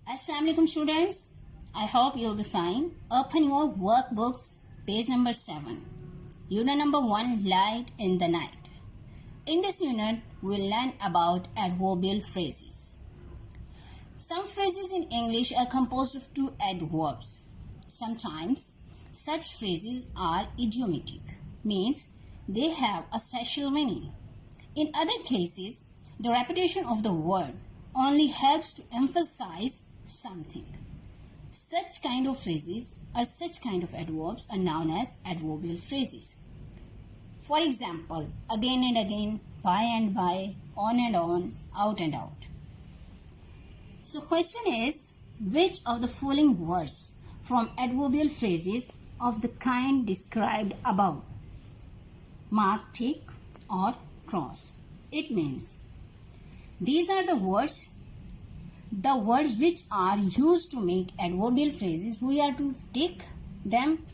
Assalamu alaikum students. I hope you'll be fine. Open your workbooks, page number 7. Unit number 1, Light in the Night. In this unit, we'll learn about adverbial phrases. Some phrases in English are composed of two adverbs. Sometimes, such phrases are idiomatic, means they have a special meaning. In other cases, the repetition of the word only helps to emphasize something. Such kind of phrases or such kind of adverbs are known as adverbial phrases. For example, again and again, by and by, on and on, out and out. So question is, which of the following words from adverbial phrases of the kind described above mark, tick or cross? It means these are the words which are used to make adverbial phrases, we are to tick them,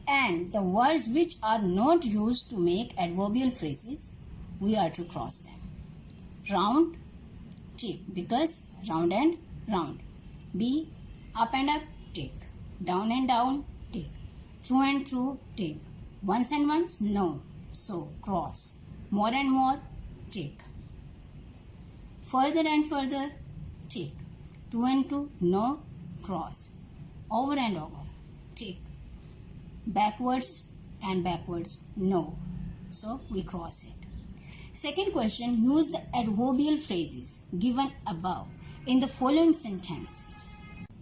and the words which are not used to make adverbial phrases, we are to cross them. Round, tick, because round and round. Be, up and up, tick. Down and down, tick. Through and through, tick. Once and once, no. So, cross. More and more, tick. Further and further, tick. Two and two, no, cross. Over and over, tick. Backwards and backwards, no. So, we cross it. Second question, use the adverbial phrases given above in the following sentences.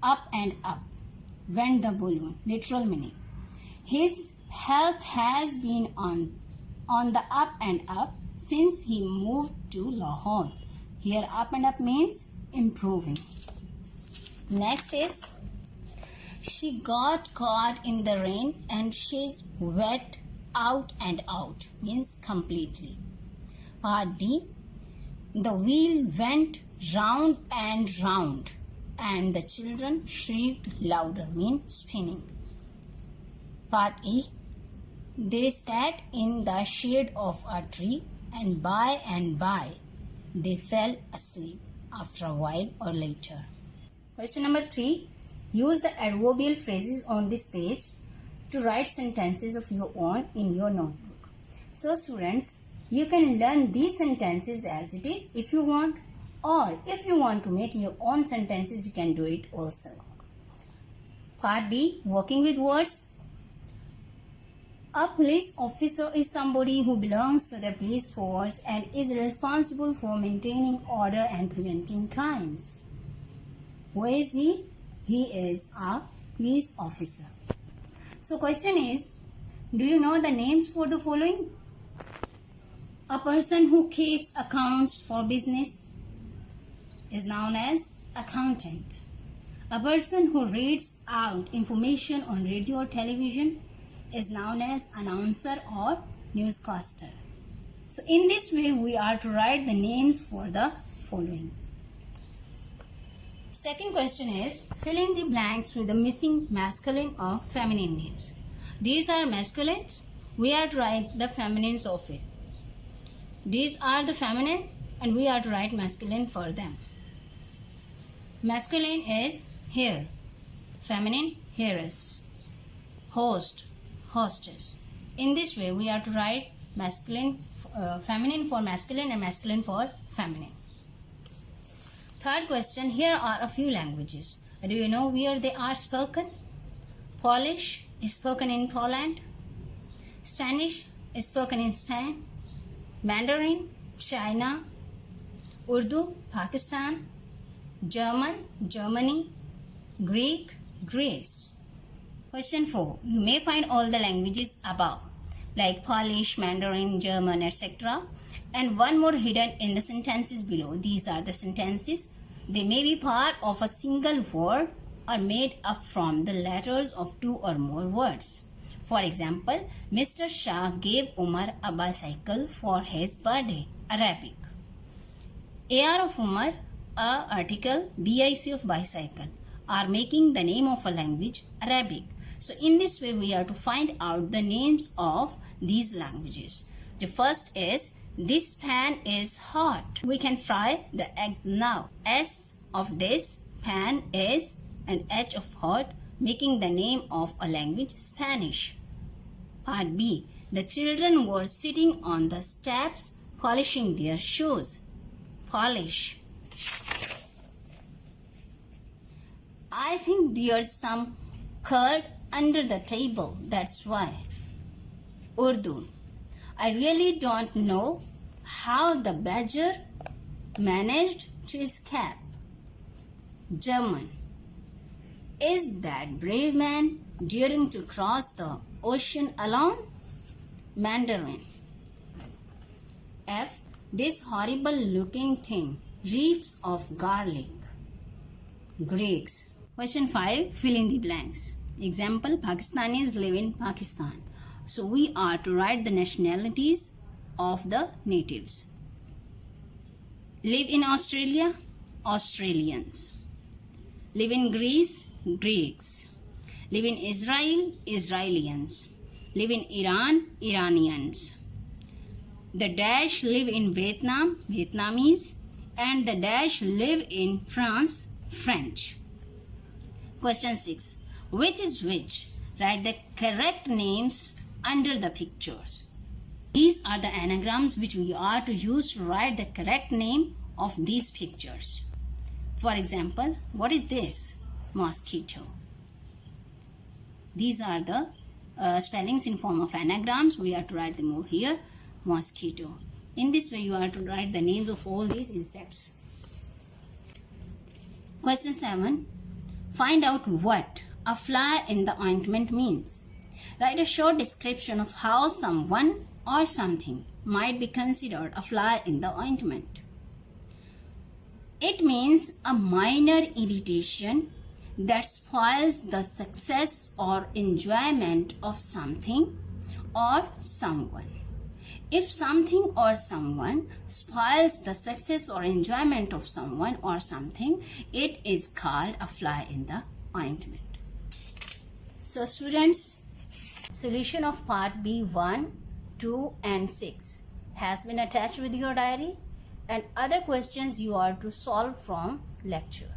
Up and up, went the balloon, literal meaning. His health has been on the up and up since he moved to Lahore. Here, up and up means improving. Next is, she got caught in the rain and she's wet out and out, means completely. Part D, the wheel went round and round and the children shrieked louder, means spinning. Part E, they sat in the shade of a tree and by they fell asleep after a while or later. Question number 3. Use the adverbial phrases on this page to write sentences of your own in your notebook. So students, you can learn these sentences as it is if you want, or if you want to make your own sentences, you can do it also. Part B, working with words. A police officer is somebody who belongs to the police force and is responsible for maintaining order and preventing crimes. Who is he? He is a police officer. So question is, do you know the names for the following? A person who keeps accounts for business is known as accountant. A person who reads out information on radio or television is known as announcer or newscaster. So in this way, we are to write the names for the following. Second question is, fill in the blanks with the missing masculine or feminine names. These are masculines. We are to write the feminines of it. These are the feminine and we are to write masculine for them. Masculine is here. Feminine, heiress. Host, hostess. In this way, we are to write masculine, feminine for masculine and masculine for feminine. Third question, here are a few languages. Do you know where they are spoken? Polish is spoken in Poland. Spanish is spoken in Spain. Mandarin, China. Urdu, Pakistan. German, Germany. Greek, Greece. Question 4. You may find all the languages above, like Polish, Mandarin, German, etc. and one more hidden in the sentences below. These are the sentences. They may be part of a single word or made up from the letters of two or more words. For example, Mr. Shah gave Umar a bicycle for his birthday. Arabic. AR of Umar, a article, BIC of bicycle are making the name of a language Arabic. So in this way, we are to find out the names of these languages. The first is, this pan is hot. We can fry the egg now. S of this, Pan is an H of heart, making the name of a language Spanish. Part B. The children were sitting on the steps polishing their shoes. Polish. I think there's some curd under the table, that's why. Urdu. I really don't know how the badger managed to escape. German. Is that brave man daring to cross the ocean alone? Mandarin. F. This horrible looking thing reeks of garlic. Greeks. Question 5. Fill in the blanks. Example, Pakistanis live in Pakistan. So we are to write the nationalities of the natives. Live in Australia, Australians. Live in Greece, Greeks. Live in Israel, Israelians. Live in Iran, Iranians. The dash live in Vietnam, Vietnamese. And the dash live in France, French. Question 6. Which is which? Write the correct names under the pictures. These are the anagrams which we are to use to write the correct name of these pictures. For example, what is this? Mosquito. These are the spellings in form of anagrams. We are to write them over here. Mosquito. In this way, you are to write the names of all these insects. Question 7. Find out what a fly in the ointment means. Write a short description of how someone or something might be considered a fly in the ointment. It means a minor irritation that spoils the success or enjoyment of something or someone. If something or someone spoils the success or enjoyment of someone or something, it is called a fly in the ointment. So students, solution of part B 1, 2 and 6 has been attached with your diary, and other questions you are to solve from lecture.